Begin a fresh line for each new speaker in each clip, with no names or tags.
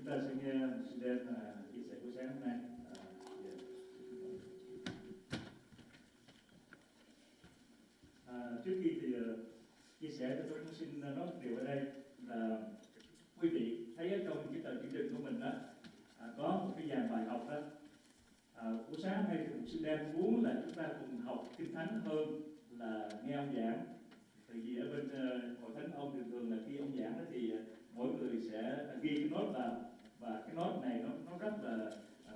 Chúng ta sẽ nghe sư đem chia sẻ buổi sáng hôm nay. Trước khi thì chia sẻ tôi cũng xin nói một điều ở đây là quý vị thấy ở trong cái tờ chương trình của mình đó có một cái dàn bài học đó. Buổi sáng hôm nay thì sư đem muốn là chúng ta cùng học kinh thánh hơn là nghe ông giảng. Tại vì ở bên hội thánh ông thường là khi ông giảng đó thì mỗi người sẽ ghi cái nốt vào, và cái nốt này nó rất là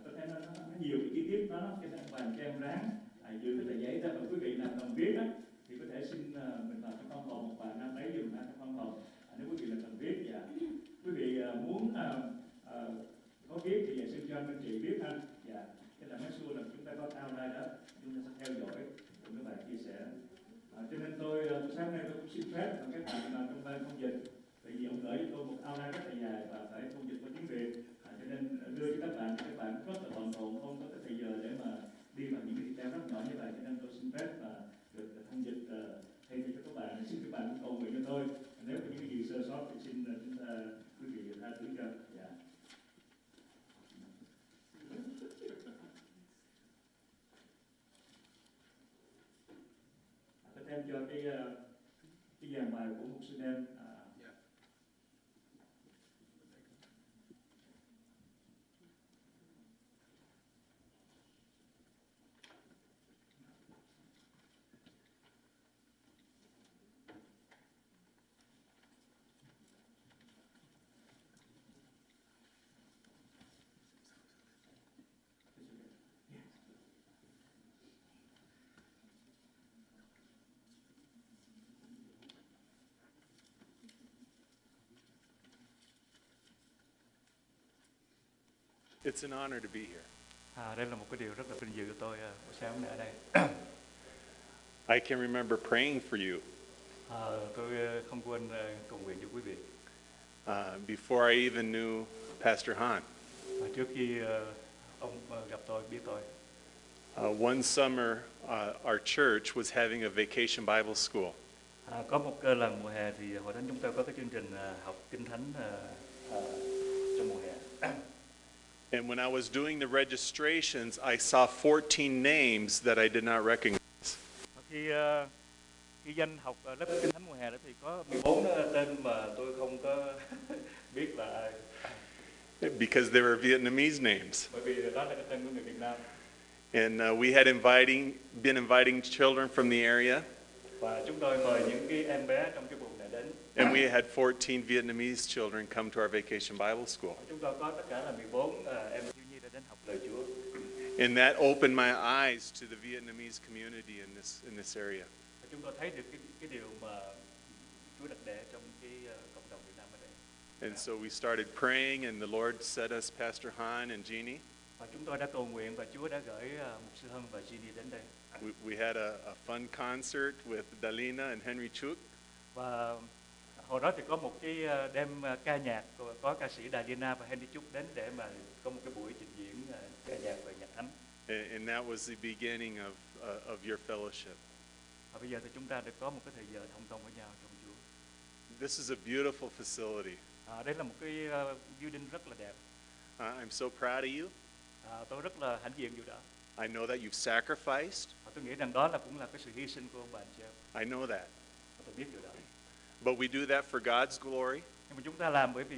có thể nó nhiều cái chi tiết đó, cho nên bàn cho em ráng giữ cái tờ giấy ra, và quý vị làm cần viết á thì có thể xin mình vào trong văn phòng một vài năm đấy dùng trong văn phòng nếu quý vị là cần viết. Và quý vị muốn có viết thì xin cho anh chị viết ha. Dạ, cái là make sure là chúng ta có outline đó, chúng ta sẽ theo dõi cùng các bạn chia sẻ. Cho nên tôi sáng nay tôi cũng xin phép và các bạn trong ban thông dịch, tại vì ông gửi cho tôi một outline rất là dài và phải thông dịch qua tiếng Việt, cho nên đưa cho các bạn rất là bận rộn, không có cái thời giờ để mà đi vào những cái detail rất nhỏ như vậy, cho nên tôi xin phép và được thông dịch thay cho các bạn. Xin các bạn cầu nguyện cho tôi, nếu có những cái gì sơ sót thì xin chúng ta quý vị tha thứ cho. Dạ. Thêm cho cái dàn bài của một sư em.
It's an honor to be here.
Đây là một cái điều rất là vinh dự của tôi buổi sáng hôm nay ở đây.
I can remember praying for you
Tôi không quên cầu nguyện cho quý vị.
Before I even knew Pastor Han.
Trước khi ông gặp tôi, biết tôi.
One summer, our church was having a vacation Bible school.
Có một lần mùa hè thì hội thánh chúng tôi có cái chương trình học kinh thánh trong mùa hè.
And when I was doing the registrations, I saw 14 names that I did not recognize.
Khi ghi danh học lớp kinh thánh mùa hè đó thì có 14 tên mà tôi không có biết là ai.
Because they were Vietnamese names.
Bởi vì đó là cái tên của người Việt Nam.
And we had been inviting children from the area.
Và chúng tôi mời những cái em bé trong cái vùng này đến.
And we had 14 Vietnamese children come to our vacation Bible school.
Chúng tôi có tất cả là 14 em thiếu nhi đã đến học lời Chúa.
And that opened my eyes to the Vietnamese community in this area.
Chúng tôi thấy được cái điều mà Chúa đặt để trong cái cộng đồng Việt Nam ở đây.
And so we started praying, and the Lord sent us Pastor Han and Jeannie.
Và chúng tôi đã cầu nguyện và Chúa đã gửi mục sư Hân và Jeannie đến đây.
We had a fun concert with Dalina and Henry Chuk.
Và hồi đó thì có một cái đêm ca nhạc, có ca sĩ Dalina và Henry Chuk đến để mà có một cái buổi trình diễn ca nhạc về nhạc thánh.
And that was the beginning of your fellowship.
Và bây giờ thì chúng ta được có một cái thời giờ thông công với nhau trong Chúa.
This is a beautiful facility.
Đây là một cái building rất là đẹp.
I'm so proud of you.
Tôi rất là hãnh diện điều đó.
I know that you've sacrificed.
Tôi nghĩ rằng đó là cũng là cái sự hy sinh của ông bà anh chị em.
I know that.
Tôi biết điều đó.
But we do that for God's glory.
Nhưng mà chúng ta làm bởi vì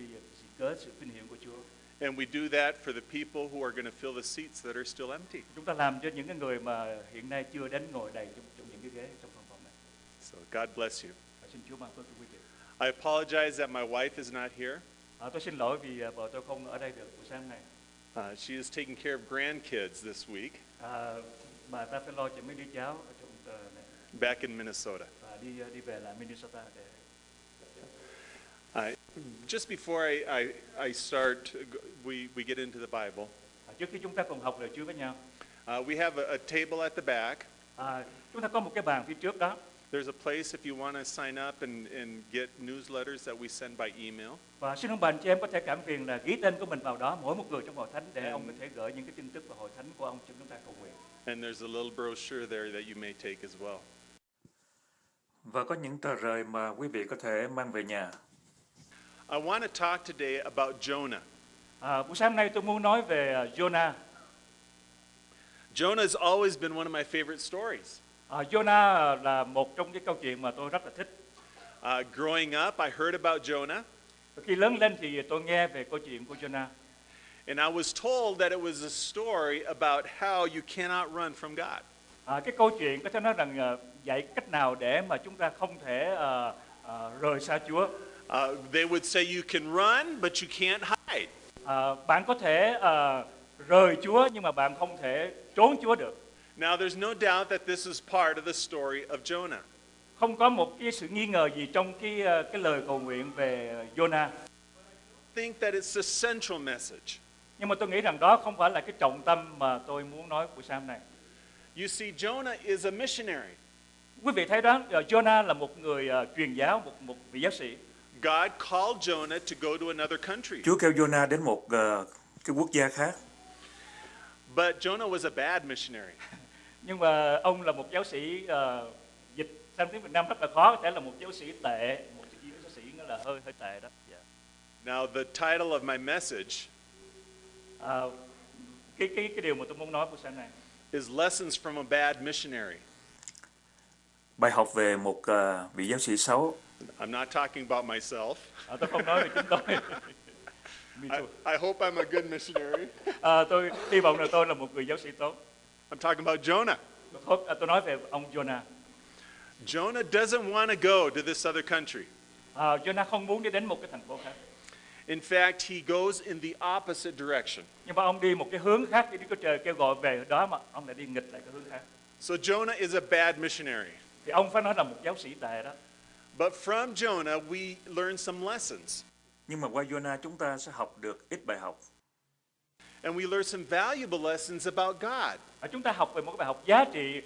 cớ sự vinh hiển của Chúa.
And we do that for the people who are going to fill the seats that are still empty.
Chúng ta làm cho những cái người mà hiện nay chưa đến ngồi đầy trong những cái ghế trong phòng này.
So God bless you.
Và xin Chúa ban phước cho quý vị.
I apologize that my wife is not here.
Tôi xin lỗi vì vợ tôi không ở đây được buổi sáng này.
She is taking care of grandkids this week.
Bà ta phải lo cho mấy đứa cháu ở trong này.
Back in Minnesota.
Và đi về lại Minnesota để.
Just before I start, we get into the Bible.
Trước khi chúng ta cùng học lời Chúa với nhau.
We have a table at the back.
Chúng ta có một cái bàn phía trước đó.
There's a place if you want to sign up and get newsletters that we send by email.
Và xin ông bà anh chị em có thể cảm phiền là ghi tên của mình vào đó, mỗi một người trong hội thánh để ông có thể gửi những cái tin tức vào hội thánh của ông cho chúng ta cầu nguyện.
And there's a little brochure there that you may take as well.
Và có những tờ rơi mà quý vị có thể mang về nhà.
I want to talk today about Jonah.
Buổi sáng hôm nay tôi muốn nói về Jonah.
Jonah has always been one of my favorite stories.
Jonah là một trong cái câu chuyện mà tôi rất là thích.
Growing up, I heard about Jonah,
Khi lớn lên thì tôi nghe về câu chuyện của Jonah.
and I was told that it was a story about how you cannot run from God.
Cái câu chuyện có thể nói rằng dạy cách nào để mà chúng ta không thể rời xa Chúa.
They would say you can run, but you can't hide.
Bạn có thể rời Chúa nhưng mà bạn không thể trốn Chúa được.
Now, there's no doubt that this is part of the story of Jonah.
Không có một cái sự nghi ngờ gì trong cái lời cầu nguyện về Jonah.
I think that it's the central message.
Nhưng mà tôi nghĩ rằng đó không phải là cái trọng tâm mà tôi muốn nói buổi sáng này.
You see, Jonah is a missionary.
Quý vị thấy đó, Jonah là một người truyền giáo, một vị giáo sĩ.
God called Jonah to go to another country.
Chúa kêu Jonah đến một cái quốc gia khác.
But Jonah was a bad missionary.
Nhưng mà ông là một giáo sĩ, dịch sang tiếng Việt Nam rất là khó, có thể là một giáo sĩ tệ, một giáo sĩ nó là hơi tệ đó. Yeah.
Now, the title of my message
Cái điều mà tôi muốn nói buổi sáng này
is Lessons from a Bad Missionary.
Bài học về một vị giáo sĩ xấu.
I'm not talking about myself.
tôi không nói về chúng tôi.
I hope I'm a good missionary.
Tôi hy vọng là tôi là một người giáo sĩ tốt.
I'm talking about Jonah.
Tôi nói về ông Jonah.
Jonah doesn't want to go to this other country.
Jonah không muốn đi đến một cái thành phố khác.
In fact, he goes in the opposite direction.
Nhưng mà ông đi một cái hướng khác, khi Đức Chúa Trời kêu gọi về đó mà ông lại đi nghịch lại cái hướng khác.
So Jonah is a bad missionary.
Thì ông phải nói là một giáo sĩ tệ đó.
But from Jonah, we learn some lessons.
Nhưng mà qua Jonah chúng ta sẽ học được ít bài học.
And we learn some valuable lessons about God.
Chúng ta học về một cái bài học giá trị,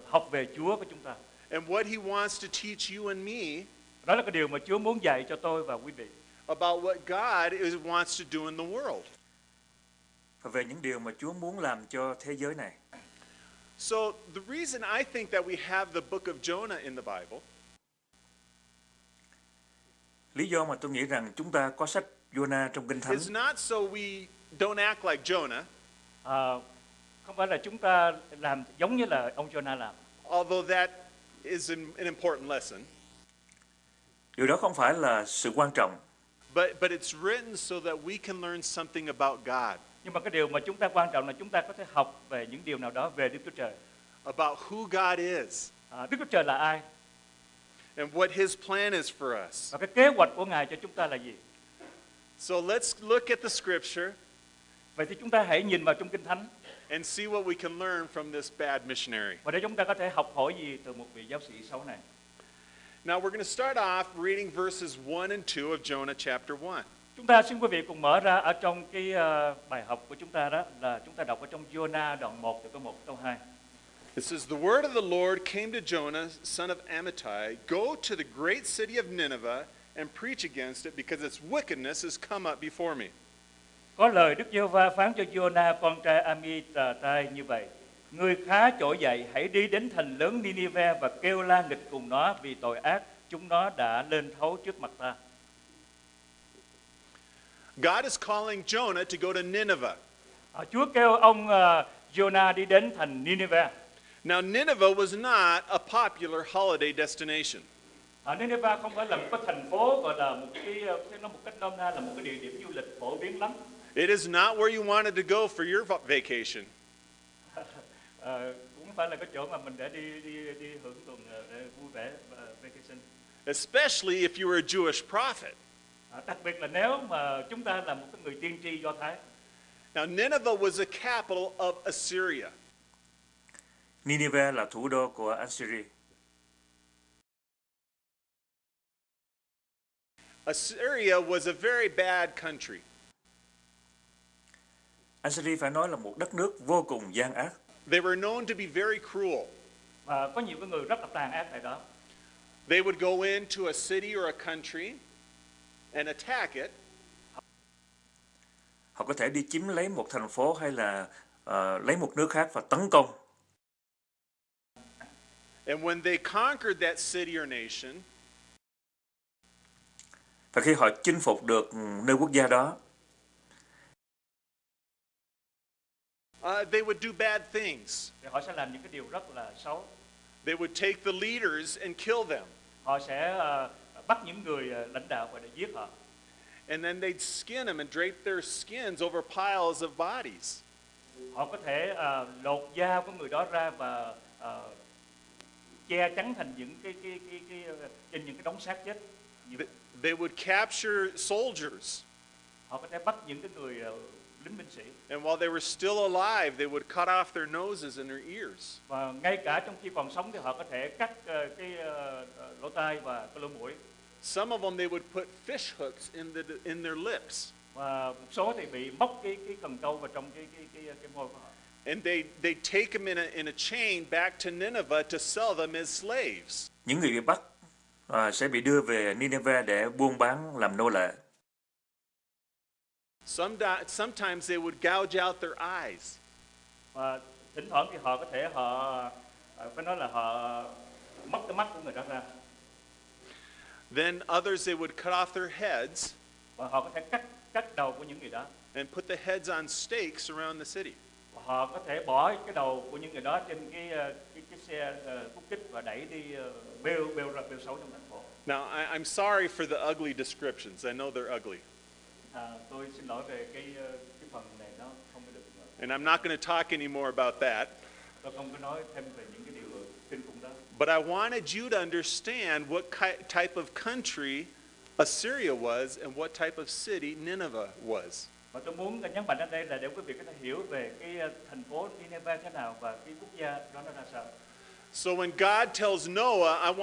học về Chúa của chúng ta.
And what he wants to teach you and me
Đó là cái điều mà Chúa muốn dạy cho tôi và quý vị.
about what God wants to do in the world.
Và về những điều mà Chúa muốn làm cho thế giới này.
So the reason I think that we have the book of Jonah in the Bible
Lý do mà tôi nghĩ rằng chúng ta có sách Jonah trong Kinh Thánh
is not so we don't act like Jonah,
Không phải là chúng ta làm giống như là ông Jonah làm.
although that is an important lesson.
Điều đó không phải là sự quan trọng.
But it's written so that we can learn something about God,
Nhưng mà cái điều mà chúng ta quan trọng là chúng ta có thể học về những điều nào đó về Đức Chúa Trời.
about who God is,
Đức Chúa Trời là ai?
and what his plan is for us.
Và cái kế hoạch của Ngài cho chúng ta là gì?
So let's look at the scripture
Vậy thì chúng ta hãy nhìn vào trong Kinh Thánh
and see what we can learn from this bad missionary.
và để chúng ta có thể học hỏi gì từ một vị giáo sĩ xấu này.
Now we're going to start off reading verses 1 and 2 of Jonah chapter 1.
Chúng ta xin quý vị cùng mở ra ở trong cái bài học của chúng ta, đó là chúng ta đọc ở trong Jonah đoạn 1 từ câu 1 câu 2.
It says, "The word of the Lord came to Jonah, son of Amittai, go to the great city of Nineveh and preach against it, because its wickedness has come up before me."
Có lời Đức Giê-hô-va phán cho Jonah con trai Amittai như vậy: Ngươi khá trỗi dậy, hãy đi đến thành lớn Ninive và kêu la nghịch cùng nó, vì tội ác chúng nó đã lên thấu trước mặt ta.
God is calling Jonah to go to Nineveh.
Chúa kêu ông Jonah đi đến thành Ninive.
Now, Nineveh was not a popular holiday destination.
Nineveh không phải là một cái thành phố gọi là một cái nó một cách nôm na là một cái địa điểm du lịch phổ biến lắm.
It is not where you wanted to go for your vacation.
Cũng phải là cái chỗ mà mình để đi hưởng tuần để vui vẻ vacation.
Especially if you were a Jewish prophet.
Đặc biệt là nếu mà chúng ta là một cái người tiên tri Do Thái.
Now, Nineveh was the capital of Assyria.
Ninive là thủ đô của Assyria.
Assyria was a very bad country.
Assyria phải nói là một đất nước vô cùng gian ác.
They were known to be very cruel.
Và có nhiều cái người rất là tàn ác tại đó.
They would go into a city or a country and attack it.
Họ có thể đi chiếm lấy một thành phố hay là lấy một nước khác và tấn công.
And when they conquered that city or nation,
Và khi họ chinh phục được nơi quốc gia đó,
they would do bad things.
thì họ sẽ làm những cái điều rất là xấu.
They would take the leaders and kill them.
Họ sẽ bắt những người lãnh đạo và để giết họ.
And then they'd skin them and drape their skins over piles of bodies.
Họ có thể lột da của người đó ra và che chắn thành những trên những cái đống xác chết.
They would capture soldiers.
Họ có thể bắt những cái người lính binh sĩ.
And while they were still alive, they would cut off their noses and their ears.
Và ngay cả trong khi còn sống thì họ có thể cắt cái lỗ tai và cái lỗ mũi.
Some of them they would put fish hooks in their lips.
Và một số thì bị móc cái cần câu vào trong cái môi của họ.
And they take them in a chain back to Nineveh to sell them as slaves.
Những người bị bắt sẽ bị đưa về Nineveh để buôn bán làm nô lệ.
Sometimes they would gouge out their eyes.
Và thỉnh thoảng thì họ có thể phải nói là họ mất cái mắt của người đó ra.
Then others they would cut off their heads.
Và họ có thể cắt đầu của những người đó.
And put the heads on stakes around the city.
Và họ có thể bỏ cái đầu của những người đó trên cái xe phúc kích và đẩy đi bêu xấu trong thành phố.
Now I'm sorry for the ugly descriptions. I know they're ugly.
Tôi xin lỗi về cái phần này nó không có được.
And I'm not going to talk anymore about that.
Tôi không có nói thêm về những cái điều kinh khủng đó.
But I wanted you to understand what type of country Assyria was and what type of city Nineveh was.
Và tôi muốn nhấn mạnh ở đây là để quý vị có thể hiểu về cái thành phố Nineveh thế nào và cái quốc gia đó nó ra sao.
So when God tells Noah,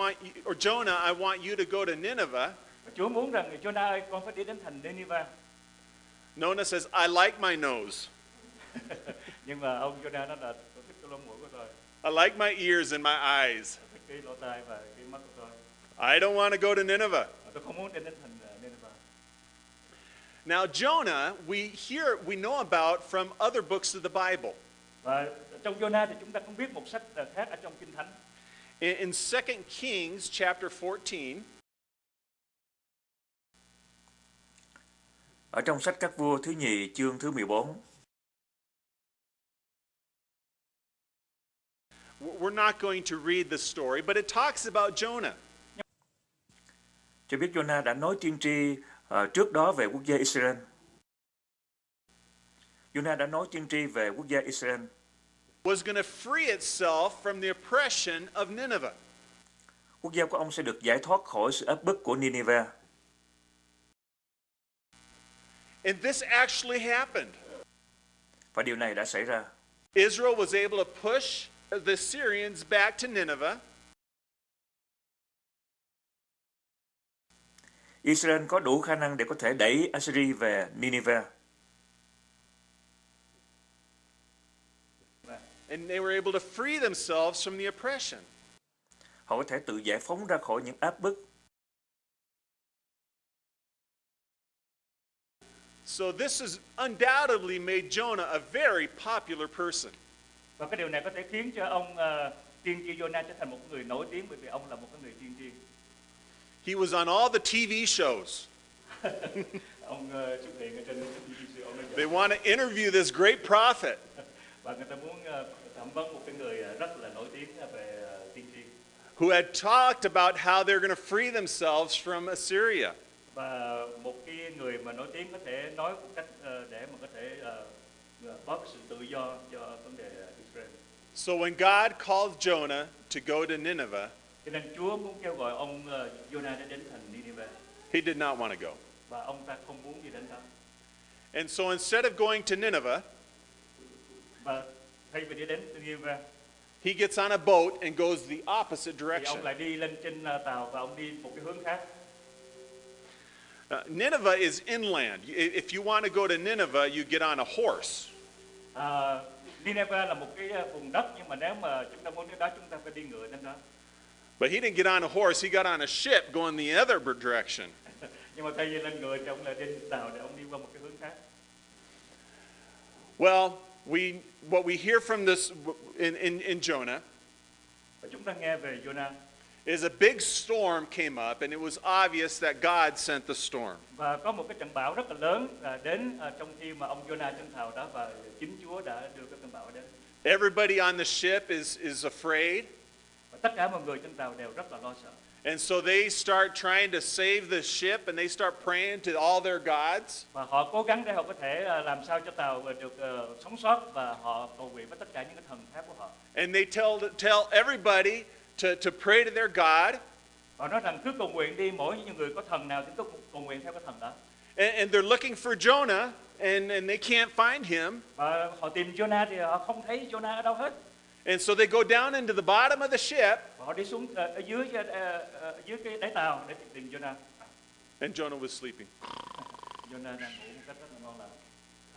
Jonah, I want you to go to Nineveh.
Và Chúa muốn rằng Jonah ơi, con phải đi đến thành Nineveh.
Jonah says, I like my nose.
Nhưng mà ông Jonah nói là tôi thích cái lỗ mũi của tôi.
I like my ears and my eyes.
Tôi thích cái lỗ tai và cái mắt của tôi.
I don't want to go to Nineveh.
Tôi không muốn đi đến thành Nineveh.
Now Jonah, we know about from other books of the Bible.
Và trong Jonah thì chúng ta cũng biết một sách khác ở trong Kinh Thánh.
In 2 Kings chapter 14,
Ở trong sách Các Vua thứ nhì chương thứ 14.
we're not going to read the story, but it talks about Jonah.
Cho biết Jonah đã nói tiên tri trước đó về quốc gia Israel. Jonah đã nói tiên tri về quốc gia Israel.
Was going to free itself from the oppression of Nineveh.
Quốc gia của ông sẽ được giải thoát khỏi sự áp bức của Nineveh.
And this actually happened.
Và điều này đã xảy ra.
Israel was able to push the Syrians back to Nineveh.
Israel có đủ khả năng để có thể đẩy Assyria về Nineveh.
And they were able to free themselves from the oppression.
Họ có thể tự giải phóng ra khỏi những áp bức.
So this has undoubtedly made Jonah a very popular person.
Và cái điều này có thể khiến cho ông tiên tri Jonah trở thành một người nổi tiếng bởi vì ông là một cái người tiên tri.
He was on all the TV shows.
Ông xuất hiện ở trên TV ông nói
They want to interview this great prophet.
và người ta muốn thẩm vấn một cái người rất là nổi tiếng về tiên tri.
Who had talked about how they're going to free themselves from Assyria.
Và một cái người mà nổi tiếng có thể nói một cách để mà có thể có cái sự tự do cho vấn đề Israel.
So when God called Jonah to go to Nineveh,
Cho nên Chúa muốn kêu gọi ông Jonah để đến thành Nineveh.
he did not want to go.
Và ông ta không muốn đi đến đó.
And so instead of going to Nineveh,
Và thay vì đi đến Nineveh
he gets on a boat and goes the opposite
thì
direction.
ông lại đi lên trên tàu và ông đi một cái hướng khác.
Nineveh is inland. If you want to go to Nineveh, you get on a horse.
Nineveh là một cái vùng đất, nhưng mà nếu mà chúng ta muốn đến đó chúng ta phải đi ngựa đến đó.
But he didn't get on a horse, he got on a ship going the other direction.
Nhưng mà thay vì lên ngựa thì ông lại lên tàu để ông đi qua một cái hướng khác.
Well, what we hear from this in Jonah
Và chúng ta nghe về Jonah.
is a big storm came up, and it was obvious that God sent the storm.
Và có một cái trận bão rất là lớn đến trong khi mà ông Jonah trên tàu đó, và chính Chúa đã đưa cái cơn bão
Everybody on the ship is afraid.
Và tất cả mọi người trên tàu đều rất là lo sợ.
And so they start trying to save the ship and they start praying to all their gods.
Và họ cố gắng để họ có thể làm sao cho tàu được sống sót, và họ cầu nguyện với tất cả những cái thần tháp của họ.
And they tell everybody to pray to their God.
Họ nói rằng cứ cầu nguyện đi, mỗi những người có thần nào thì cứ cầu nguyện theo cái thần đó.
And they're looking for Jonah and they can't find him.
Và họ tìm Jonah thì họ không thấy Jonah ở đâu hết.
And so they go down into the bottom of the ship.
Và họ đi xuống ở dưới cái đáy tàu để tìm Jonah.
And Jonah was sleeping.
Jonah đang ngủ một cách rất là ngon lành.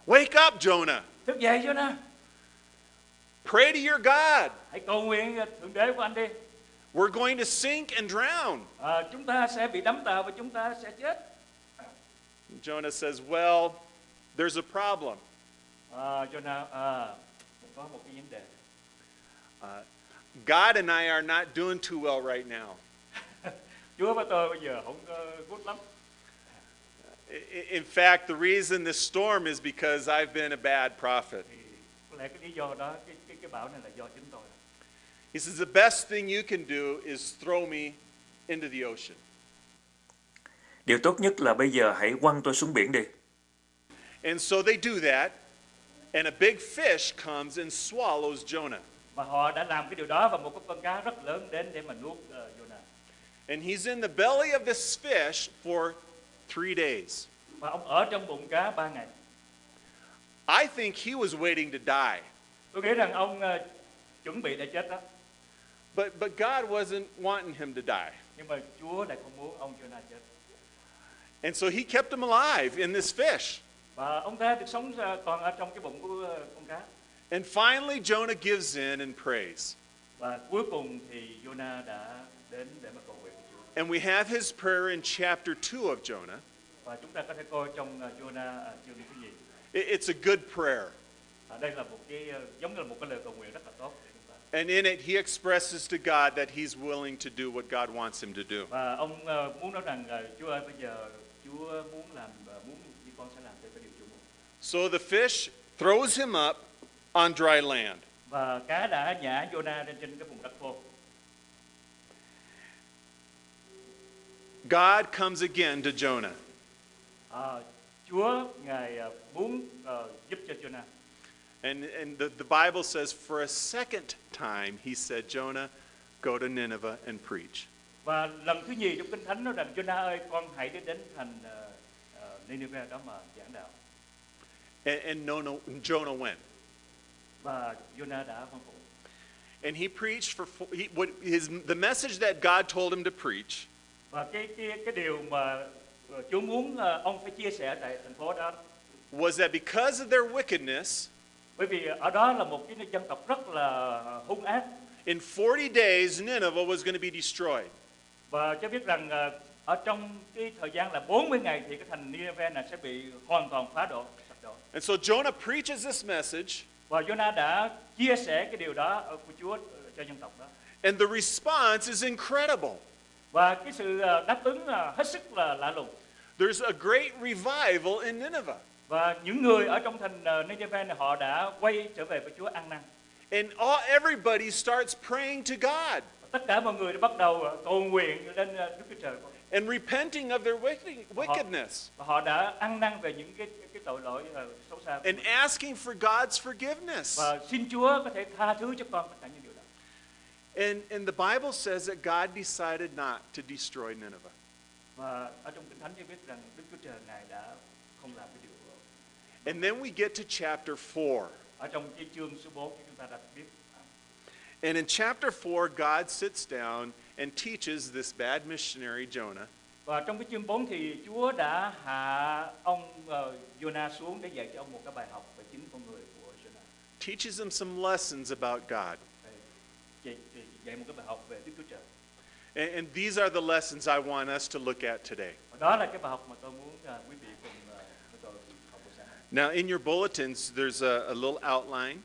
Wake up, Jonah.
Thức dậy Jonah,
Pray to your God.
hãy cầu nguyện thượng đế của anh đi.
We're going to sink and drown.
Chúng ta sẽ bị đắm tàu và chúng ta sẽ chết.
Jonah says, well, there's a problem.
Jonah có một cái vấn đề.
God and I are not doing too well right now.
Chúa và tôi bây giờ không good lắm.
In fact, the reason this storm is because I've been a bad prophet.
Thì có lẽ cái lý do đó, cái bão này là do chính tôi.
He says, the best thing you can do is throw me into the ocean.
Điều tốt nhất là bây giờ hãy quăng tôi xuống biển đi.
And so they do that, and a big fish comes and swallows Jonah.
Và họ đã làm cái điều đó, và một cái con cá rất lớn đến để mà nuốt Jonah.
And he's in the belly of this fish for 3 days.
Và ông ở trong bụng cá 3 ngày.
I think he was waiting to die.
Tôi nghĩ rằng ông chuẩn bị để chết đó.
But God wasn't wanting him to die.
Nhưng mà Chúa lại không muốn ông Jonah chết.
And so he kept him alive in this fish.
Và ông ta được sống còn ở trong cái bụng của con cá.
And finally Jonah gives in and prays.
Và cuối cùng thì Jonah đã đến để mà cầu nguyện với Chúa.
And we have his prayer in chapter 2 of Jonah.
Và chúng ta có thể coi trong Jonah chương thứ gì.
It's a good prayer.
Đây là một cái giống như là một cái lời cầu nguyện rất là tốt để chúng ta.
And in it he expresses to God that he's willing to do what God wants him to do.
Và ông muốn nói rằng Chúa ơi, bây giờ Chúa muốn làm, muốn gì con sẽ làm theo cái điều Chúa muốn.
So the fish throws him up on dry land.
Và cá đã nhả Jonah lên trên cái vùng đất khô.
God comes again to Jonah.
Chúa ngài muốn giúp cho Jonah.
And the Bible says for a second time he said, Jonah, go to Nineveh and preach.
Và lần thứ nhì trong Kinh Thánh nói rằng Jonah ơi, con hãy đi đến thành Nineveh đó mà giảng đạo.
And Jonah went.
Và Jonah đã vâng phục.
And he preached the message that God told him to preach
Và cái điều mà Chúa muốn ông phải chia sẻ tại thành phố đó
was that because of their wickedness,
bởi vì ở đó là một cái dân tộc rất là hung ác.
in 40 days Nineveh was going to be destroyed.
Và cho biết rằng ở trong cái thời gian là 40 ngày thì cái thành Nineveh này sẽ bị hoàn toàn phá đổ, sập đổ.
And so Jonah preaches this message,
Và Jonah đã chia sẻ cái điều đó của Chúa cho dân tộc đó.
and the response is incredible.
Và cái sự đáp ứng là hết sức là lạ lùng.
There's a great revival in Nineveh.
Và những người ở trong thành Nineveh này họ đã quay trở về với Chúa ăn năn.
And everybody starts praying to God
Tất cả mọi người đã bắt đầu cầu nguyện lên Đức Chúa Trời.
and repenting of their wickedness
Và họ đã ăn năn về những cái tội lỗi xấu xa.
and asking for God's forgiveness.
Và xin Chúa có thể tha thứ cho con tất cả những điều đó.
And the Bible says that God decided not to destroy Nineveh.
Và ở trong Kinh Thánh cho biết rằng Đức Chúa Trời Ngài đã không làm cái điều đó.
And then we get to chapter 4.
Ở trong cái chương số 4 thì chúng ta đã biết.
And in chapter 4, God sits down and teaches this bad missionary Jonah
Và trong cái chương 4 thì Chúa đã hạ ông Jonah xuống để dạy cho ông một cái bài học về chính con người của Jonah.
teaches him some lessons about God.
Dạy một cái bài học về Đức Chúa Trời.
And these are the lessons I want us to look at today.
Và đó là cái bài học mà tôi muốn quý vị cùng với tôi học buổi sáng.
Now, in your bulletins, there's a little outline.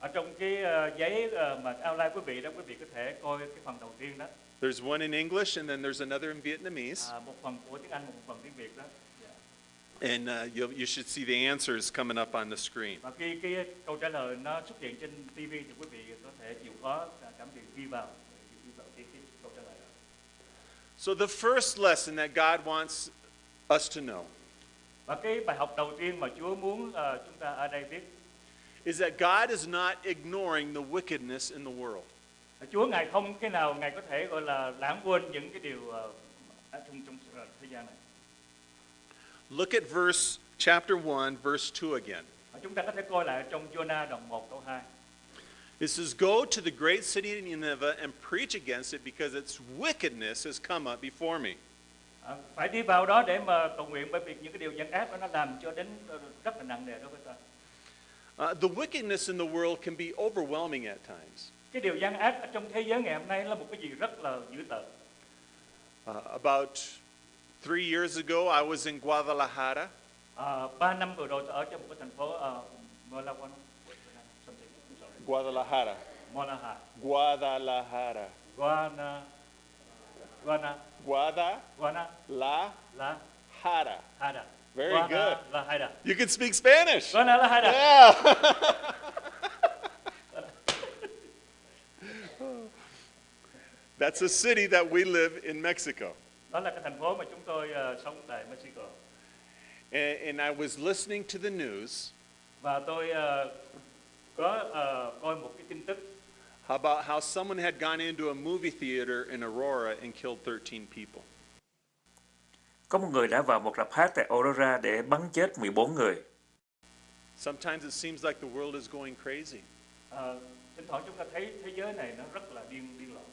Ở trong cái giấy mà outline quý vị đó, quý vị có thể coi cái phần đầu tiên đó.
There's one in English, and then there's another in Vietnamese.
Một phần của tiếng Anh, một phần tiếng Việt đó.
And you should see the answers coming up on the screen.
Và khi cái câu trả lời nó xuất hiện trên TV thì quý vị có thể chịu khó cảm nhận ghi vào cái câu trả lời đó.
So the first lesson that God wants us to know
Và cái bài học đầu tiên mà Chúa muốn chúng ta ở đây biết
is that God is not ignoring the wickedness in the world.
Chúa Ngài không cái nào Ngài có thể gọi là lãng quên những cái điều trong thế gian này.
Look at chapter 1, verse 2 again.
Chúng ta có thể coi lại trong Jonah đoạn 1 câu 2.
It says, "Go to the great city of Nineveh and preach against it because its wickedness has come up before me."
Phải đi vào đó để mà cầu nguyện bởi vì những cái điều gian ác đó nó làm cho đến rất là nặng nề đối với ta.
The wickedness in the world can be overwhelming at times.
Cái điều gian ác ở trong thế giới ngày hôm nay là một cái gì rất là dữ tợn.
About 3 years ago, I was in Guadalajara.
3 năm vừa rồi tôi ở trong một cái thành phố
Guadalajara.
Guadalajara.
Guadalajara.
La Hada.
Very good.
Hada.
You can speak Spanish.
Guadalajara.
Yeah. That's a city that we live in Mexico.
Đó là cái thành phố mà chúng tôi sống tại Mexico.
And I was listening to the news
Và tôi có coi một cái tin tức
about how someone had gone into a movie theater in Aurora and killed 13 people.
Có một người đã vào một rạp hát tại Aurora để bắn chết 14 người.
Sometimes it seems like the world is going crazy.
Thỉnh thoảng chúng ta thấy thế giới này nó rất là điên loạn.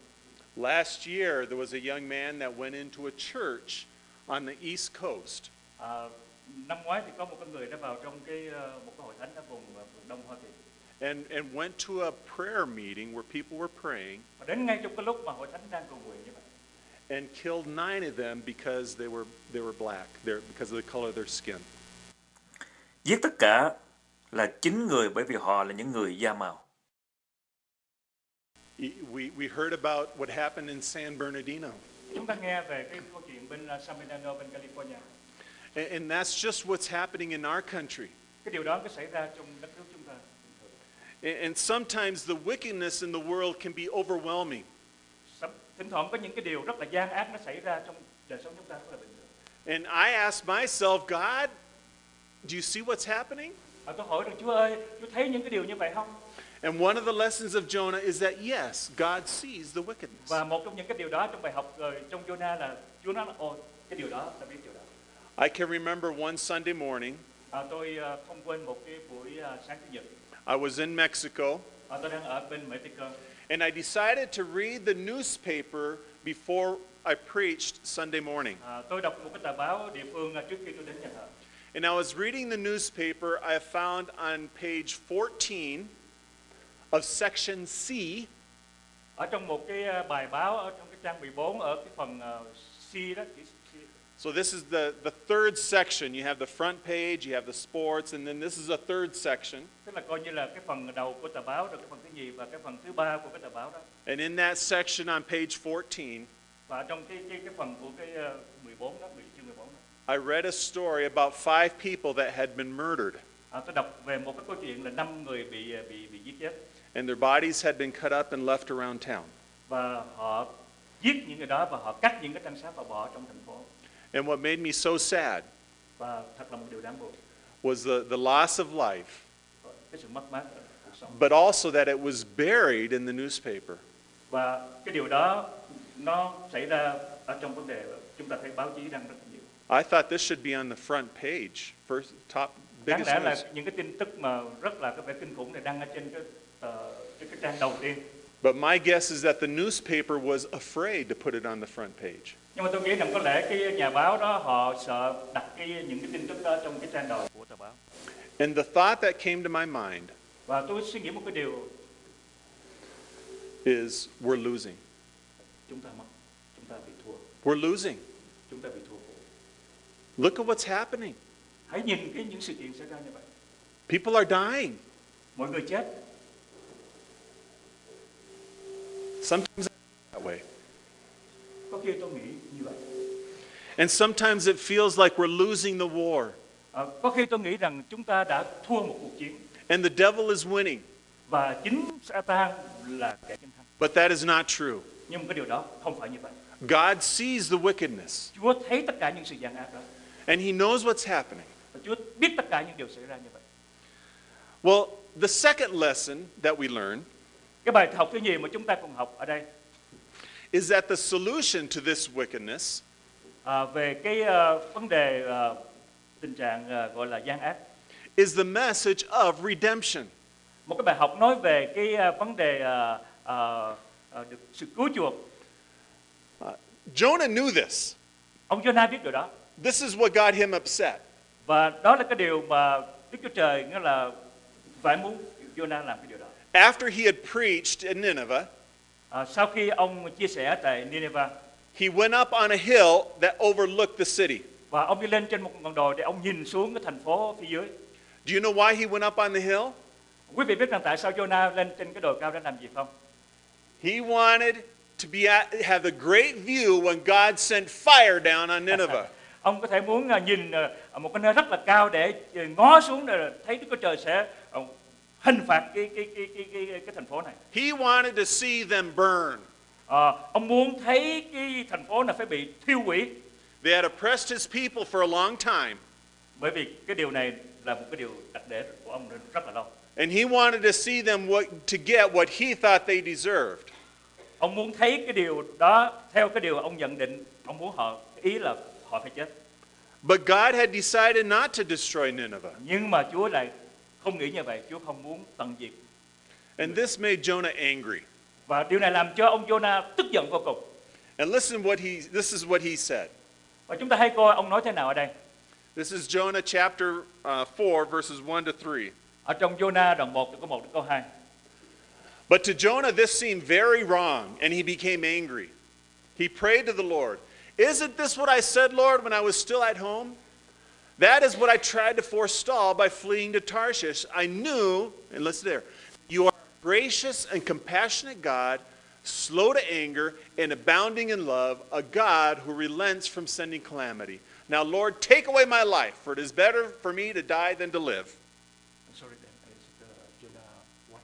Last year, there was a young man that went into a church on the East Coast.
Năm ngoái thì có một con người đã vào trong một cái hội thánh ở vùng Đông Hoa Kỳ.
And went to a prayer meeting where people were praying.
Và đến ngay trong cái lúc mà hội thánh đang cầu nguyện như vậy.
And killed 9 of them because they were black, because of the color of their skin.
Giết tất cả là 9 người bởi vì họ là những người da màu.
We heard about what happened in San Bernardino.
Chúng ta nghe về cái câu chuyện bên San Bernardino bên California.
And that's just what's happening in our country.
Cái điều đó có xảy ra trong đất nước chúng ta.
And sometimes the wickedness in the world can be overwhelming.
Thỉnh thoảng có những cái điều rất là gian ác nó xảy ra trong đời sống chúng ta rất là bình thường.
And I ask myself, God, do you see what's happening?
Tôi hỏi rằng Chúa ơi, Chúa thấy những cái điều như vậy không?
And one of the lessons of Jonah is that yes, God sees the wickedness.
Và một trong những cái điều đó trong bài học trong Jonah là Chúa nói là cái điều đó, ta biết điều đó.
I can remember one Sunday morning.
Tôi không quên một cái buổi sáng chủ nhật.
I was in Mexico.
Tôi đang ở bên Mexico.
And I decided to read the newspaper before I preached Sunday morning.
Tôi đọc một cái tờ báo địa phương trước khi tôi đến nhà thờ.
And I was reading the newspaper. I found on page 14 of section C.
Ở trong một cái bài báo ở trong cái trang 14 ở cái phần C đó.
So this is the third section. You have the front page, you have the sports, and then this is a third section.
Tức là coi như là cái phần đầu của tờ báo, rồi cái phần thứ nhì và cái phần thứ ba của cái tờ báo đó.
And in that section on page 14,
và trong cái phần của cái 14 đó, chương 14 đó.
I read a story about 5 people that had been murdered.
Tôi đọc về một cái câu chuyện là 5 người bị giết chết.
And their bodies had been cut up and left around town.
Và họ giết những người đó và họ cắt những cái thân xác và bỏ trong thành phố.
And what made me so sad
và thật là một điều đáng buồn.
Was the loss of life,
cái sự mất mát ở cuộc sống.
but also that it was buried in the newspaper.
Và cái điều đó nó xảy ra ở trong vấn đề chúng ta thấy báo chí đăng rất nhiều.
I thought this should be on the front page, first top
Đáng
biggest
lẽ là
news.
những cái tin tức mà rất là cái vẻ kinh khủng này đăng ở trên cái trang đầu tiên.
But my guess is that the newspaper was afraid to put it on the front page.
Nhưng mà tôi nghĩ rằng có lẽ cái nhà báo đó họ sợ đặt những cái tin tức đó trong cái trang đầu của tờ báo.
And the thought that came to my mind
Và tôi suy nghĩ một cái điều
is we're losing.
Chúng ta mất, chúng ta bị thua.
We're losing.
Chúng ta bị thua.
Look at what's happening.
Hãy nhìn những sự kiện xảy ra như vậy.
People are dying.
Mọi người chết.
Sometimes that way.
Có khi tôi nghĩ như vậy.
And sometimes it feels like we're losing the war.
Có khi tôi nghĩ rằng chúng ta đã thua một cuộc chiến
and the devil is winning.
và chính Satan là kẻ chiến thắng.
But that is not true.
Nhưng cái điều đó không phải như vậy.
God sees the wickedness,
Chúa thấy tất cả những sự gian ác đó
and he knows what's happening.
và Chúa biết tất cả những điều xảy ra như vậy.
Well, the second lesson that we learn
Cái bài học thứ nhì mà chúng ta cùng học ở đây
is that the solution to this wickedness
về cái vấn đề tình trạng gọi là gian ác.
is the message of redemption.
Một cái bài học nói về cái vấn đề được sự cứu chuộc.
Jonah knew this.
Ông Jonah biết điều đó
This is what got him upset.
và đó là cái điều mà Đức Chúa Trời nghĩa là phải muốn Jonah làm cái điều đó.
After he had preached in Nineveh,
Sau khi ông chia sẻ tại Nineveh
he went up on a hill that overlooked the city.
và ông đi lên trên một ngọn đồi để ông nhìn xuống cái thành phố phía dưới.
Do you know why he went up on the hill?
Quý vị biết rằng tại sao Jonah lên trên cái đồi cao để làm gì không?
He wanted to have the great view when God sent fire down on Nineveh.
Ông có thể muốn nhìn một cái nơi rất là cao để ngó xuống để thấy Đức Chúa Trời sẽ hình phạt cái thành phố này.
He wanted to see them burn.
Ông muốn thấy cái thành phố này phải bị thiêu hủy.
They had oppressed his people for a long time,
Bởi vì cái điều này là một cái điều đặc để của ông rất là lâu.
and he wanted to see them to get what he thought they deserved.
Ông muốn thấy cái điều đó theo cái điều ông nhận định, ông muốn ý là họ phải chết.
But God had decided not to destroy Nineveh.
Nhưng mà Chúa lại không nghĩ như vậy, Chúa không muốn tận diệt.
And this made Jonah angry.
Và điều này làm cho ông Jonah tức giận vô cùng.
And this is what he said.
Và chúng ta hãy coi ông nói thế nào ở đây.
This is Jonah chapter 4 verses 1 to 3.
Ở trong Jonah đoạn 1 từ câu 1 đến câu 2.
But to Jonah this seemed very wrong, and he became angry. He prayed to the Lord, "Isn't this what I said, Lord, when I was still at home? That is what I tried to forestall by fleeing to Tarshish. I knew," and listen there, "you are a gracious and compassionate God, slow to anger and abounding in love, a God who relents from sending calamity. Now, Lord, take away my life, for it is better for me to die than to live."
Sorry, it's Jonah 1.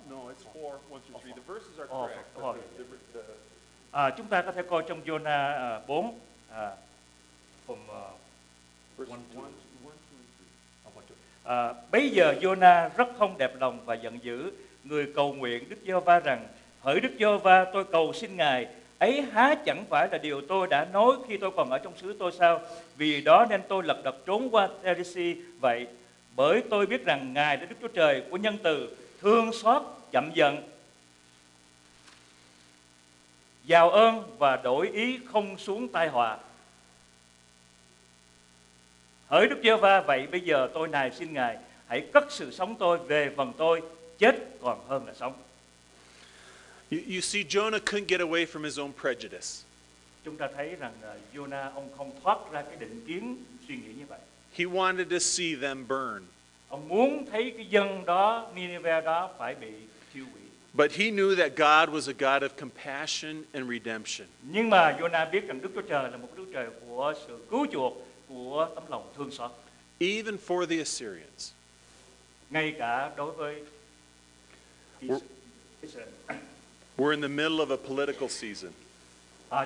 No, it's 4, 1 through 3. The verses are
Oh,
correct.
oh,
but
Chúng ta có thể coi trong Jonah 4 phần
verse 1, 2, 3.
Bấy giờ Jonah rất không đẹp lòng và giận dữ, người cầu nguyện Đức Giê-hô-va rằng: hỡi Đức Giê-hô-va, tôi cầu xin Ngài, ấy há chẳng phải là điều tôi đã nói khi tôi còn ở trong xứ tôi sao? Vì đó nên tôi lật đật trốn qua Teresi vậy, bởi tôi biết rằng Ngài là Đức Chúa Trời của nhân từ, thương xót, chậm giận, giàu ơn và đổi ý không xuống tai họa. Hỡi Đức Giê-hô-va, vậy bây giờ tôi nài xin Ngài, hãy cất sự sống tôi về phần tôi, chết còn hơn là sống.
You see, Jonah couldn't get away from his own prejudice.
Chúng ta thấy rằng Jonah ông không thoát ra cái định kiến suy nghĩ như vậy.
He wanted to see them burn.
Ông muốn thấy cái dân đó, Nineveh đó phải bị thiêu hủy.
But he knew that God was a God of compassion and redemption.
Nhưng mà Jonah biết rằng Đức Chúa Trời là một Đức Chúa Trời của sự cứu chuộc, của tấm lòng thương xót.
Even for the Assyrians.
Ngay cả đối với Israel.
We're in the middle of a political season.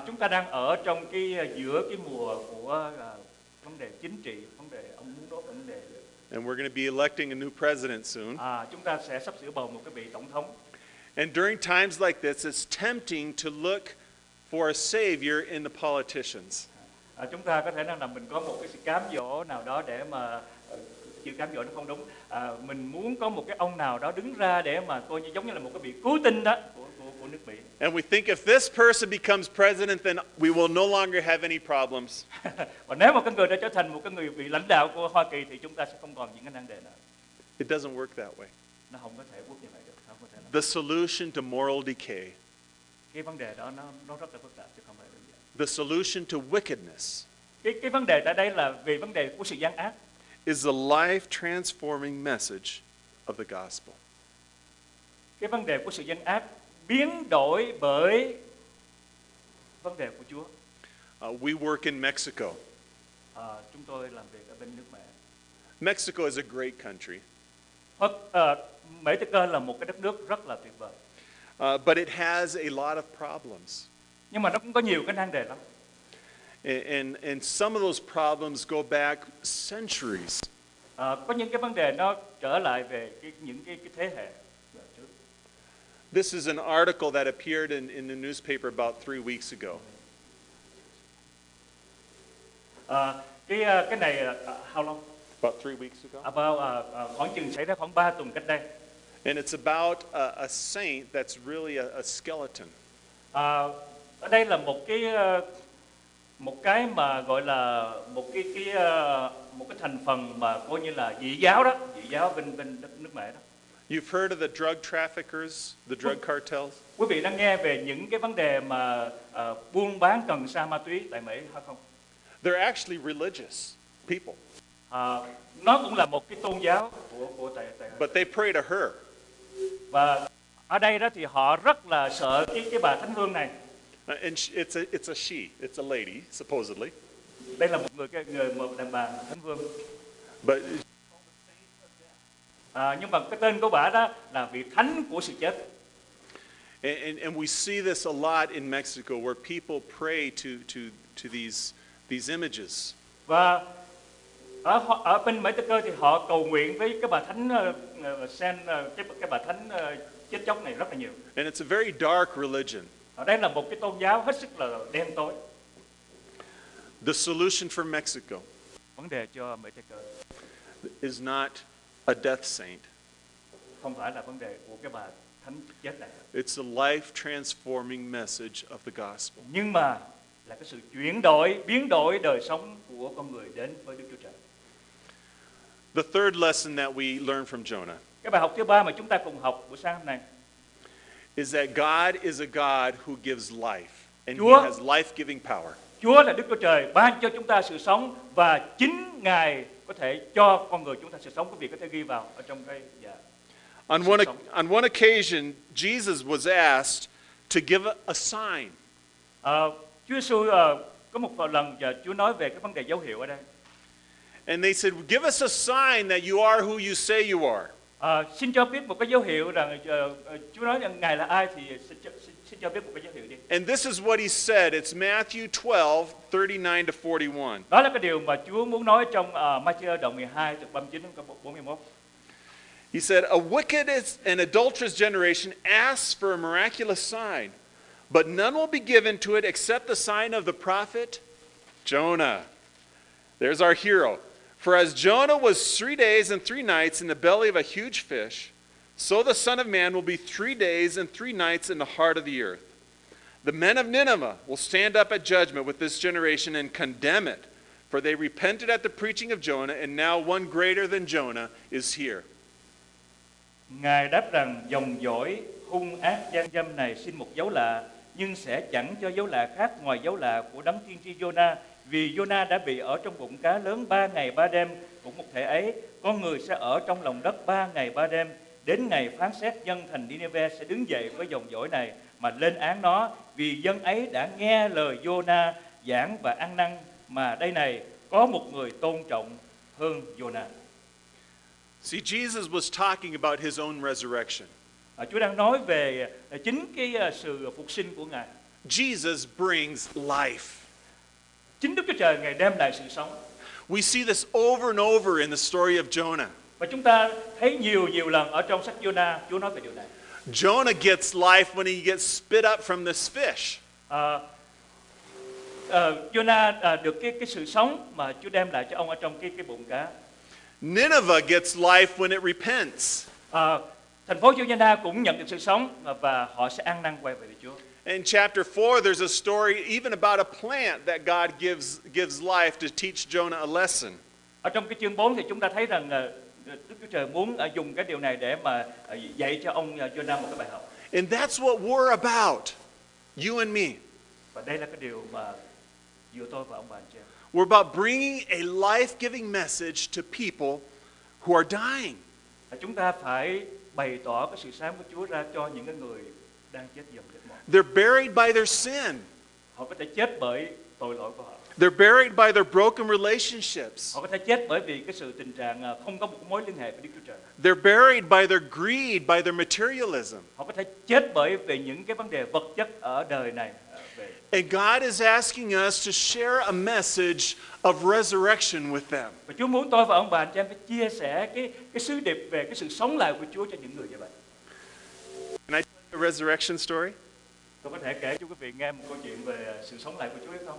Chúng ta đang ở trong giữa cái mùa của vấn đề chính trị, vấn đề ông muốn đốt vấn đề.
And we're going to be electing a new president soon.
Chúng ta sẽ sắp sửa bầu một cái vị tổng thống.
And during times like this, it's tempting to look for a savior in the politicians.
Chúng ta có thể là mình có một cái sự cám dỗ nào đó để mà chữ cám dỗ nó không đúng. Mình muốn có một cái ông nào đó đứng ra để mà coi như giống như là một cái vị cứu tinh đó của nước Mỹ.
And we think if this person becomes president, then we will no longer have any problems.
Và nếu mà cái người đó trở thành một cái người vị lãnh đạo của Hoa Kỳ thì chúng ta sẽ không còn những cái nan đề nào.
It doesn't work that way.
Nó không có thể work như vậy được. Không có thể nào.
The solution to moral decay,
Cái vấn đề đó nó rất là phức tạp chứ không phải đơn giản.
the solution to wickedness,
Cái vấn đề tại đây là về vấn đề của sự gian ác.
is the life transforming message of the gospel.
Cái vấn đề của sự gian ác biến đổi bởi vấn đề của Chúa.
We work in Mexico.
Chúng tôi làm việc ở bên nước Mẹ.
Mexico is a great country,
Mỹ Tây Cơ là một cái đất nước rất là tuyệt vời,
but it has a lot of problems.
nhưng mà nó cũng có nhiều cái nan đề lắm.
And some of those problems go back centuries.
Có những cái vấn đề nó trở lại về những cái thế hệ trước.
This is an article that appeared in the newspaper about 3 weeks ago.
Cái này how long?
About 3 weeks ago.
About khoảng chừng xảy ra khoảng 3 tuần cách đây.
And it's about a saint that's really a skeleton.
Ở đây là một cái mà gọi là một cái thành phần mà coi như là dị giáo đó, dị giáo bên đất nước Mẹ đó.
You've heard of the drug traffickers, the drug cartels?
Quý vị đã nghe về những cái vấn đề mà buôn bán cần sa ma túy tại Mỹ hay không?
They're actually religious people.
Nó cũng là một cái tôn giáo của tại
But they pray to her.
Và ở đây đó thì họ rất là sợ cái bà thánh hương này.
And it's a she, it's a lady, supposedly.
Đây là một đàn bà thánh hương.
But
Nhưng mà cái tên của bà đó là vị thánh của sự chết.
and we see this a lot in Mexico, where people pray to these images.
Và ở bên Mỹ Tây Cơ thì họ cầu nguyện với cái bà thánh cái bà thánh chết chóc này rất là nhiều.
And it's a very dark religion.
Ở đây là một cái tôn giáo hết sức là đen tối.
The solution for Mexico
Vấn đề cho Mỹ Tây Cơ
is not a death saint.
không phải là vấn đề của cái bà thánh chết này,
It's a life-transforming message of the gospel.
nhưng mà là cái sự biến đổi đời sống của con người đến với Đức Chúa Trời.
The third lesson that we learn from Jonah
Cái bài học thứ ba mà chúng ta cùng học buổi sáng hôm nay
is that God is a God who gives life, and
Chúa-
He has life-giving power.
Chúa là Đức Chúa Trời ban cho chúng ta sự sống, và chính Ngài có thể cho con người chúng ta sự sống. Quý vị có thể ghi vào ở trong cái
On one occasion, Jesus was asked to give a sign.
Chúa Giêsu có một lần Chúa nói về cái vấn đề dấu hiệu ở đây.
And they said, give us a sign that you are who you say you are.
Xin cho biết một cái dấu hiệu rằng Chúa nói rằng Ngài là ai, thì xin cho biết một cái dấu hiệu đi.
And this is what He said. It's Matthew 12, 39 to 41.
Đó là cái điều mà Chúa muốn nói trong Ma-thi-ơ đoạn 12 từ 39 đến 41.
He said, a wicked and adulterous generation asks for a miraculous sign, but none will be given to it except the sign of the prophet Jonah. There's our hero. For as Jonah was 3 days and 3 nights in the belly of a huge fish, so the Son of Man will be 3 days and 3 nights in the heart of the earth. The men of Nineveh will stand up at judgment with this generation and condemn it, for they repented at the preaching of Jonah, and now one greater than Jonah is here.
Ngài đáp rằng dòng dõi hung ác gian dâm này xin một dấu lạ, nhưng sẽ chẳng cho dấu lạ khác ngoài dấu lạ của đấng tiên tri Jonah. Vì Jonah đã bị ở trong bụng cá lớn 3 ngày 3 đêm, cũng một thể ấy, con người sẽ ở trong lòng đất 3 ngày 3 đêm. Đến ngày phán xét, dân thành Nineveh sẽ đứng dậy với dòng dõi này mà lên án nó, vì dân ấy đã nghe lời Jonah giảng và ăn năn, mà đây này có một người tôn trọng hơn Jonah.
See, Jesus was talking about His own resurrection.
Chúa đang nói về chính cái sự phục sinh của Ngài.
Jesus brings life.
Chính Đức Chúa Trời Ngài đem lại sự sống.
We see this over and over in the story of Jonah.
Và chúng ta thấy nhiều lần ở trong sách Jonah, Chúa nói về điều này.
Jonah gets life when he gets spit up from this fish.
Jonah được cái sự sống mà Chúa đem lại cho ông ở trong cái bụng cá.
Nineveh gets life when it repents.
Thành phố Jonah cũng nhận được sự sống và họ sẽ ăn năn quay về với Chúa.
In chapter 4, there's a story even about a plant that God gives life to teach Jonah a lesson.
Ở trong cái chương 4 thì chúng ta thấy rằng Đức Chúa Trời muốn dùng cái điều này để mà dạy cho ông Jonah một cái bài học.
And that's what we're about, you and me.
Và đây là cái điều mà giữa tôi và ông bà anh chị em.
We're about bringing a life-giving message to people who are dying.
Chúng ta phải bày tỏ cái sự sáng của Chúa ra cho những cái người đang chết dần chết mòn.
They're buried by their sin.
Họ có thể chết bởi tội lỗi của họ.
They're buried by their broken relationships.
Họ có thể chết bởi vì cái sự tình trạng không có một mối liên hệ với Đức Chúa Trời.
They're buried by their greed, by their materialism.
Họ có thể chết bởi vì những cái vấn đề vật chất ở đời này.
And God is asking us to share a message of resurrection with them.
Và Chúa muốn tôi và ông bà anh chị em phải chia sẻ cái sứ điệp về cái sự sống lại của Chúa cho những người như vậy.
Can I tell you a resurrection story?
Tôi có thể kể cho quý vị nghe một câu chuyện về sự sống lại của Chúa hay không?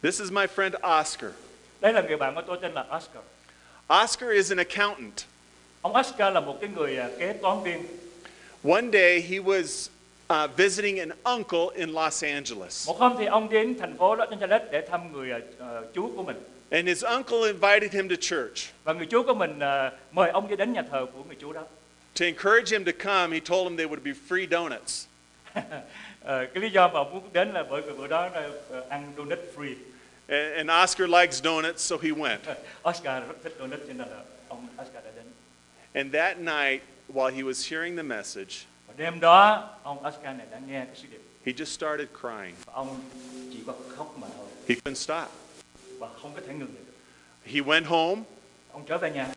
This is my friend Oscar.
Đây là người bạn của tôi tên là Oscar.
Oscar is an accountant.
Ông Oscar là một cái người kế toán viên.
One day he was visiting an uncle in Los Angeles.
Một hôm thì ông đến thành phố Los Angeles để thăm người chú của mình.
And his uncle invited him to church.
Và người chú của mình mời ông đi đến nhà thờ của người chú đó.
To encourage him to come, he told him there would be free donuts.
Cái lý do mà ông muốn đến là bởi vì bữa đó là ăn donut free.
And Oscar likes donuts, so he went.
Oscar rất thích donut cho nên là ông Oscar đã đến.
And that night, while he was hearing the message,
Và đêm đó ông Oscar này đã nghe cái sứ điệp.
he just started crying.
Và ông chỉ có khóc mà thôi.
He couldn't stop.
Và không có thể ngừng được.
He went home,
Ông trở về nhà.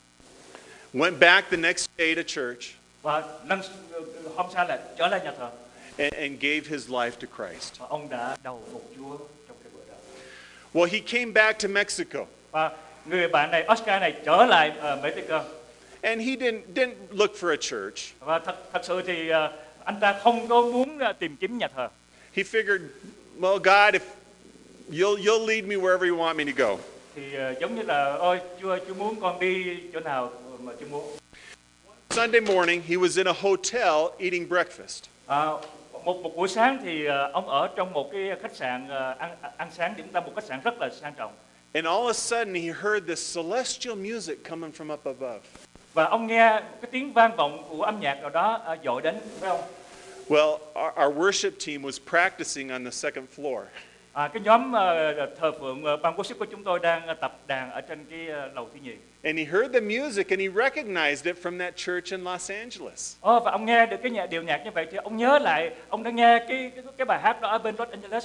went back the next day to church,
Và hôm sau lại trở lại nhà thờ.
and gave his life to Christ.
Và ông đã đầu phục Chúa trong cái bữa đó.
Well, he came back to Mexico,
Và người bạn này, Oscar này trở lại Mexico.
and he didn't look for a church.
Và thật sự thì anh ta không có muốn tìm kiếm nhà thờ.
He figured, well, God, if you'll lead me wherever you want me to go.
Thì giống như là ôi Chúa muốn con đi chỗ nào mà Chúa muốn.
Sunday morning, he was in a hotel eating breakfast.
Một buổi sáng thì ông ở trong một cái khách sạn ăn sáng điểm tâm, một khách sạn rất là sang trọng.
And all of a sudden, he heard this celestial music coming from up above.
Và ông nghe cái tiếng vang vọng của âm nhạc nào đó dội đến với ông.
Well, our worship team was practicing on the second floor.
Cái nhóm thờ phượng ban worship của chúng tôi đang tập đàn ở trên cái lầu thứ nhì.
And he heard the music and he recognized it from that church in Los Angeles.
Và ông nghe được cái điệu nhạc như vậy thì ông nhớ lại, ông đã nghe cái bài hát đó ở bên Los Angeles.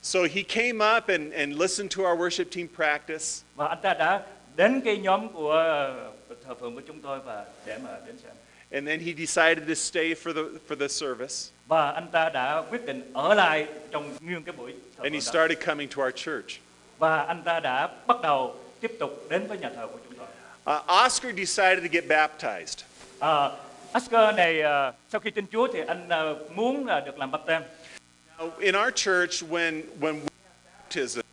So he came up and listened to our worship team practice.
Và anh ta đã đến cái nhóm của thờ phượng của chúng tôi và để mà đến xem.
And then he decided to stay for the service.
Và anh ta đã quyết định ở lại trong nguyên cái buổi thờ
And he
phượng đó.
started coming to our church.
Và anh ta đã bắt đầu tiếp tục đến với nhà thờ của chúng tôi.
Oscar decided to get baptized.
Oscar này sau khi tin Chúa thì anh muốn được làm báp têm.
Now, in our church, when we have baptisms,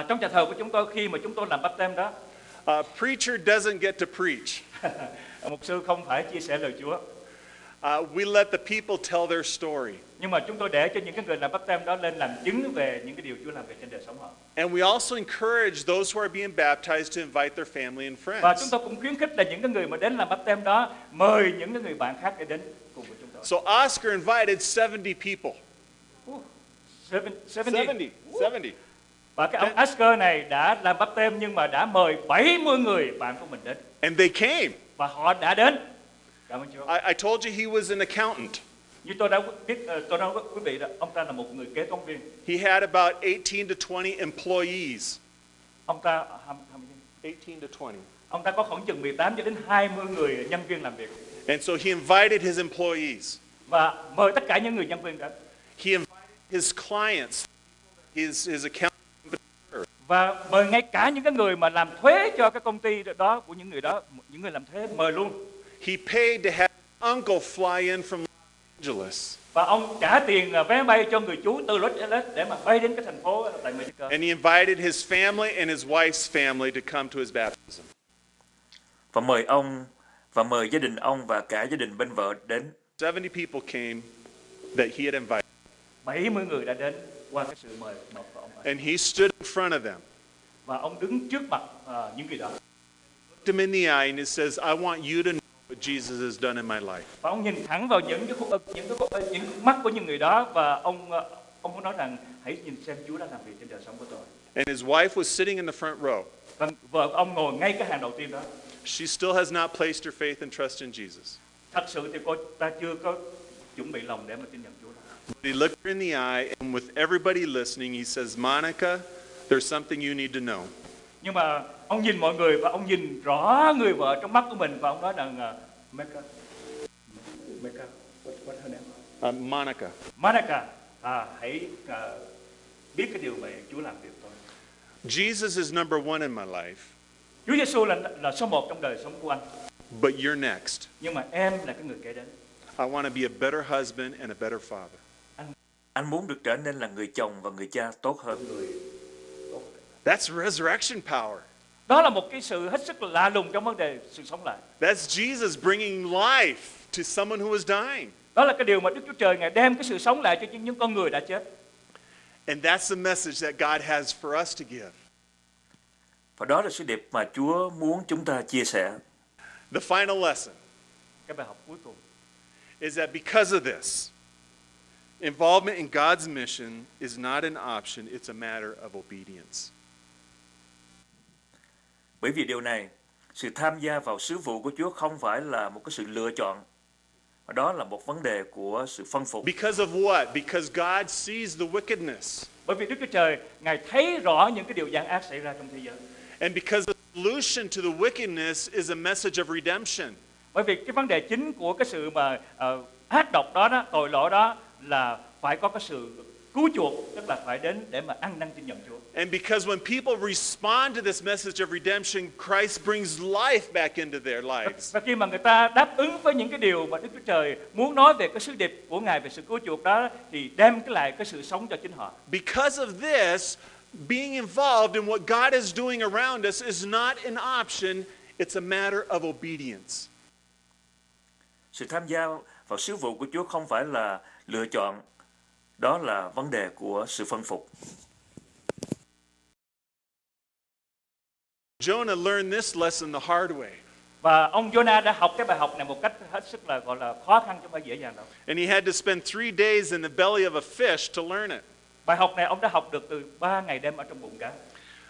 Trong nhà thờ của chúng tôi khi mà chúng tôi làm báp têm đó,
a preacher doesn't get to preach.
mục sư không phải chia sẻ lời Chúa,
We let the people tell their story.
nhưng mà chúng tôi để cho những cái người làm báp têm đó lên làm chứng về những cái điều Chúa làm về trên đời sống họ.
And we also encourage those who are being baptized to invite their family and
Và chúng
friends.
tôi cũng khuyến khích là những cái người mà đến làm báp têm đó mời những cái người bạn khác để đến cùng với chúng tôi.
So Oscar invited 70 people.
70.
70.
Và cái ông Oscar này đã làm báp têm nhưng mà đã mời 70 người bạn của mình đến.
And they came.
Và họ đã đến. Cảm ơn Chúa.
I told you he was an accountant.
Như tôi đã biết, tôi nói với quý vị là ông ta là một người kế toán viên.
He had about 18 to 20 employees.
Ông ta
18 to 20.
Ông ta có khoảng chừng 18 cho đến 20 người nhân viên làm việc.
And so he invited his employees.
Và mời tất cả những người nhân viên đến.
He invited his clients, his accountant.
Và mời ngay cả những cái người mà làm thuế cho cái công ty đó của những người đó, những người làm thuế mời luôn.
He paid to have his uncle fly in from Los Angeles.
Và ông trả tiền vé bay cho người chú từ Los Angeles để mà bay đến cái thành phố tại Mexico.
And he invited his family and his wife's family to come to his baptism.
Và mời gia đình ông và cả gia đình bên vợ đến.
70 people came that he had invited.
70 người đã đến qua cái sự mời mọc của ông ấy.
And he stood in front of them.
Và ông đứng trước mặt những người đó.
Looked him in the eye and he says, I want you to know what Jesus has done in my life.
Và ông nhìn thẳng vào những mắt của những người đó và ông muốn nói rằng hãy nhìn xem Chúa đã làm việc trên đời sống của tôi.
And his wife was sitting in the front row.
Và vợ ông ngồi ngay cái hàng đầu tiên đó.
She still has not placed her faith and trust in Jesus.
Thật sự thì cô ta chưa có chuẩn bị lòng để mà tin nhận Chúa.
But he looked her in the eye, and with everybody listening, he says, Monica, There's something you need to know.
Nhưng mà ông nhìn mọi người và ông nhìn rõ người vợ trong mắt của mình và ông nói rằng Mecca, what her name?
Monica.
Monica, hãy biết cái điều mà Chúa làm việc tôi.
Jesus is number one in my life,
Chúa Giêsu là số 1 trong đời sống của anh.
but you're next.
Nhưng mà em là cái người kế đến.
I want to be a better husband and a better father.
Anh muốn được trở nên là người chồng và người cha tốt hơn.
That's resurrection power.
Đó là một cái sự hết sức là lạ lùng trong vấn đề sự sống lại.
That's Jesus bringing life to someone who was dying.
Đó là cái điều mà Đức Chúa Trời Ngài đem cái sự sống lại cho những con người đã chết.
And that's the message that God has for us to give.
Và đó là sứ điệp mà Chúa muốn chúng ta chia sẻ.
The final lesson
Cái bài học cuối cùng
is that because of this, involvement in God's mission is not an option, it's a matter of obedience.
Bởi vì điều này, sự tham gia vào sứ vụ của Chúa không phải là một cái sự lựa chọn, mà đó là một vấn đề của sự phân phục.
Because of what? Because God sees the wickedness.
bởi vì Đức Chúa Trời Ngài thấy rõ những cái điều gian ác xảy ra trong thế giới.
And because the solution to the wickedness is a message of redemption.
Bởi vì cái vấn đề chính của cái sự mà ác độc đó, tội lỗi đó là phải có cái sự cứu chuộc, tức là phải đến để mà ăn năn tin nhận Chúa.
And because when people respond to this message of redemption, Christ brings life back into their lives.
Và khi mà người ta đáp ứng với những cái điều mà Đức Chúa Trời muốn nói về cái sứ điệp của Ngài về sự cứu chuộc đó, thì đem lại cái sự sống cho chính họ.
Because of this, being involved in what God is doing around us is not an option, it's a matter of obedience.
Sự tham gia vào sứ vụ của Chúa không phải là lựa chọn, đó là vấn đề của sự phân phục.
Jonah learned this lesson the hard way.
Và ông Jonah đã học cái bài học này một cách hết sức là gọi là khó khăn chứ không phải dễ dàng đâu.
And he had to spend 3 days in the belly of a fish to learn it.
Bài học này ông đã học được từ 3 ngày đêm ở trong bụng cá.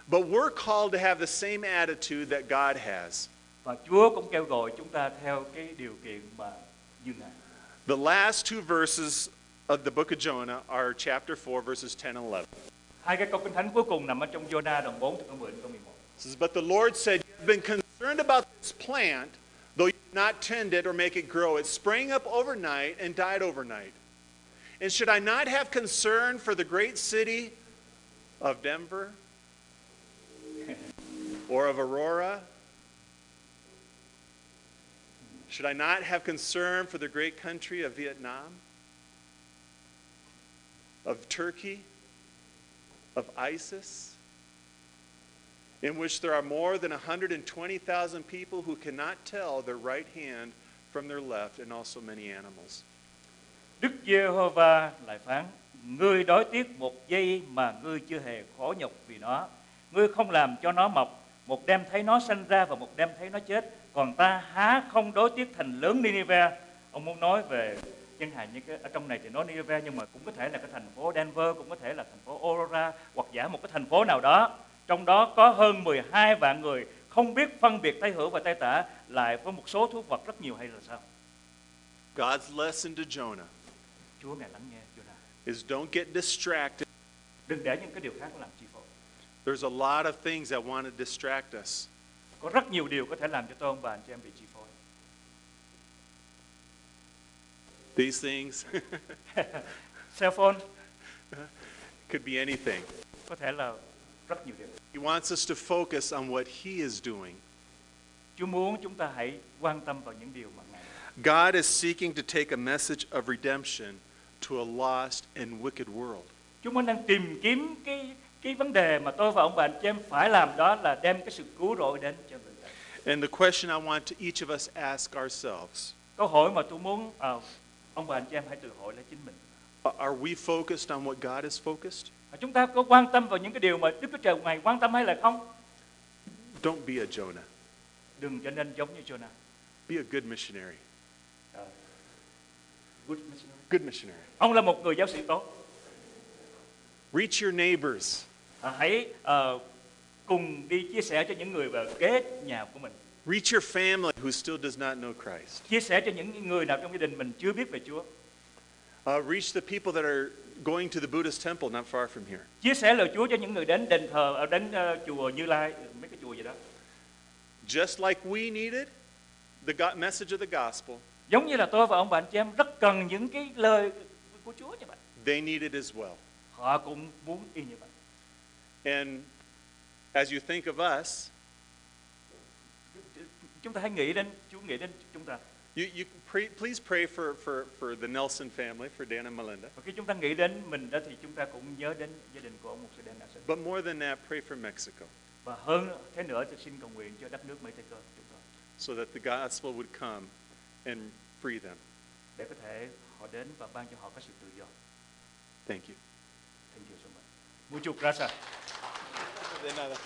But we're called to have the same attitude that God has.
Và Chúa cũng kêu gọi chúng ta theo cái điều kiện mà như Ngài.
The last two verses of the book of Jonah are chapter 4, verses 10 and 11.
Hai cái câu kinh thánh cuối cùng nằm ở trong Jonah đoạn 4 từ câu 10 đến câu 11.
It says, but the Lord said, you have been concerned about this plant, though you did not tend it or make it grow. It sprang up overnight and died overnight. And should I not have concern for the great city of Denver or of Aurora? Should I not have concern for the great country of Vietnam, of Turkey, of ISIS, in which there are more than 120,000 people who cannot tell their right hand from their left, and also many animals?
Đức Giê-hô-va lại phán: Ngươi đói tiếc một giây mà ngươi chưa hề khổ nhọc vì nó. Ngươi không làm cho nó mọc, một đêm thấy nó sanh ra và một đêm thấy nó chết. Còn ta há không đối tiếc thành lớn Ninive. Ông muốn nói về chẳng hạn như cái ở trong này thì nói Ninive, nhưng mà cũng có thể là cái thành phố Denver, cũng có thể là thành phố Aurora, hoặc giả một cái thành phố nào đó. Trong đó có hơn 12 vạn người không biết phân biệt Tây hữu và Tây tả, lại có một số thú vật rất nhiều, hay là sao?
God's lesson to Jonah
Chúa Ngài lắng nghe Jonah.
is don't get distracted.
Đừng để những cái điều khác làm chi phối.
There's a lot of things that want to distract us.
Có rất nhiều điều có thể làm cho tôi ông bà anh chị em bị chi phối.
These things
Cell phone
could be anything.
có thể là rất nhiều điều.
He wants us to focus on what He is doing.
Chúa muốn chúng ta hãy quan tâm vào những điều mà Ngài.
God is seeking to take a message of redemption to a lost and wicked world.
Chúa muốn đang tìm kiếm cái vấn đề mà tôi và ông bà anh chị em phải làm, đó là đem cái sự cứu rỗi đến cho người ta.
And the question I want to each of us ask ourselves,
Câu hỏi mà tôi muốn ông bà anh chị em hãy tự hỏi lấy chính mình.
are we focused on what God is focused?
Chúng ta có quan tâm vào những cái điều mà Đức Chúa Trời Ngài quan tâm hay là không?
Don't be a Jonah.
Đừng trở nên giống như Jonah.
Be a good missionary.
Good missionary.
Good missionary.
Ông là một người giáo sĩ tốt.
Reach your neighbors.
Hãy cùng đi chia sẻ cho những người vào kế nhà của mình.
Reach your family who still does not know Christ.
Chia sẻ cho những người nào trong gia đình mình chưa biết về Chúa.
Reach the people that are going to the Buddhist temple not far from here.
Chia sẻ lời Chúa cho những người đến đền thờ ở đến chùa Như Lai, mấy cái chùa gì đó.
Just like we needed the message of the gospel,
Giống như là tôi và ông bà anh chị em rất cần những cái lời của Chúa như vậy.
they need it as well.
Họ cũng muốn y như vậy.
And as you think of us,
Chúng ta hãy nghĩ đến Chúa, nghĩ đến chúng ta.
please pray for the Nelson family, for Dan and Melinda.
Và khi chúng ta nghĩ đến mình đó thì chúng ta cũng nhớ đến gia đình của ông mục sư Dan Nelson.
But more than that, pray for Mexico,
Và hơn thế nữa thì xin cầu nguyện cho đất nước Mexico chúng tôi,
so that the gospel would come and free them.
để có thể họ đến và ban cho họ có sự tự do.
Thank you.
Thank you so much. Muchas gracias.
De nada.